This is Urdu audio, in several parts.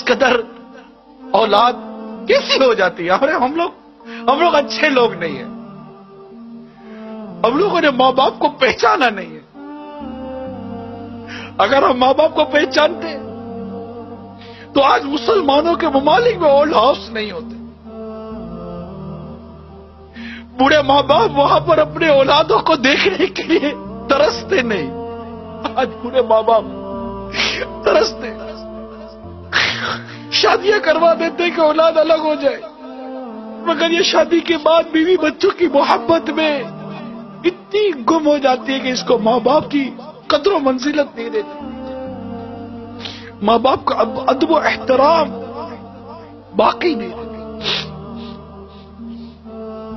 قدر اولاد کیسی ہو جاتی ہے. ارے ہم لوگ اچھے لوگ نہیں ہیں. ہم لوگوں نے ماں باپ کو پہچانا نہیں ہے. اگر ہم ماں باپ کو پہچانتے تو آج مسلمانوں کے ممالک میں اولڈ ہاؤس نہیں ہوتے. بوڑھے ماں باپ وہاں پر اپنے اولادوں کو دیکھنے کے لیے ترستے نہیں. آج بوڑھے ماں باپ ترستے, شادیاں کروا دیتے کہ اولاد الگ ہو جائے, مگر یہ شادی کے بعد بیوی بچوں کی محبت میں اتنی گم ہو جاتی ہے کہ اس کو ماں باپ کی قدر و منزلت نہیں دیتی. ماں باپ کا ادب و احترام باقی نہیں رہتی,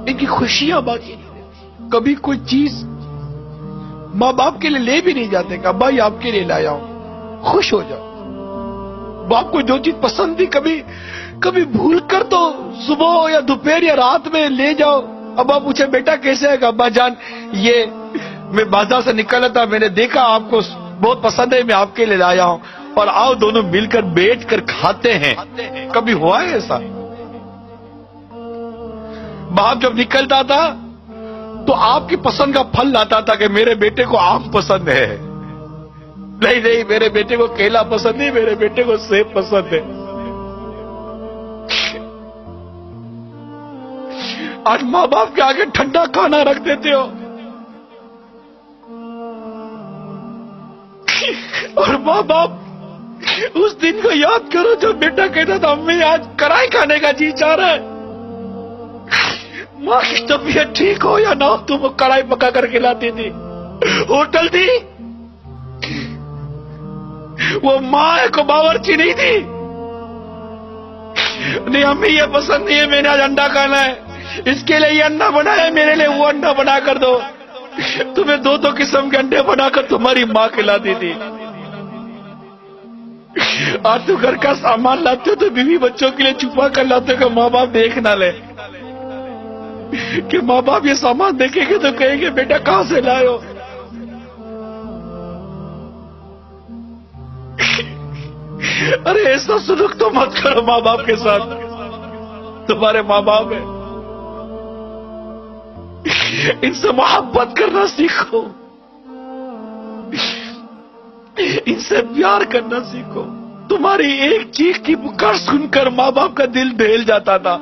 ان کی خوشیاں باقی نہیں رہتی. کبھی کوئی چیز ماں باپ کے لیے لے بھی نہیں جاتے کہ ابا یہ آپ کے لیے لایا ہوں, خوش ہو جاؤ. باپ کو جو چیز پسند تھی کبھی بھول کر تو صبح یا دوپہر یا رات میں لے جاؤ. ابا پوچھے بیٹا کیسے ہے؟ ابا جان یہ میں بازار سے نکلا تھا, میں نے دیکھا آپ کو بہت پسند ہے, میں آپ کے لیے لایا ہوں, اور آؤ دونوں مل کر بیٹھ کر کھاتے ہیں. کبھی ہوا ہے ایسا؟ باپ جب نکلتا تھا تو آپ کی پسند کا پھل لاتا تھا کہ میرے بیٹے کو آم پسند ہے. نہیں میرے بیٹے کو کیلا پسند نہیں, میرے بیٹے کو سیب پسند ہے. آج ماں باپ کے آگے ٹھنڈا کھانا رکھ دیتے ہو, اور ماں باپ اس دن کو یاد کرو جب بیٹا کہتا تھا امی آج کڑھائی کھانے کا جی چاہ رہا ہے. ماں کی طبیعت ٹھیک ہو یا نہ ہو تم کڑھائی پکا کر کھلاتی تھی. ہوٹل تھی, وہ ماں کو باورچی نہیں تھی. نہیں امی یہ پسند نہیں ہے, میں نے آج انڈا کھانا ہے, اس کے لیے یہ انڈا بنایا ہے, میرے لیے وہ انڈا بنا کر دو. تمہیں دو قسم کے انڈے بنا کر تمہاری ماں کھلاتی تھی. آج تو گھر کا سامان لاتے ہو تو بیوی بچوں کے لیے چھپا کر لاتے ہو کہ ماں باپ دیکھ نہ لے, کہ ماں باپ یہ سامان دیکھیں گے تو کہیں گے بیٹا کہاں سے لائے ہو. ارے ایسا سلوک تو مت کرو ماں باپ کے ساتھ. تمہارے ماں باپ ہیں, ان سے محبت کرنا سیکھو, ان سے پیار کرنا سیکھو. تمہاری ایک چیخ کی پکار سن کر ماں باپ کا دل دہل جاتا تھا,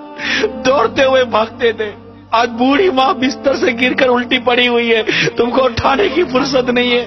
دوڑتے ہوئے بھاگتے تھے. آج بوڑھی ماں بستر سے گر کر الٹی پڑی ہوئی ہے, تم کو اٹھانے کی فرصت نہیں ہے.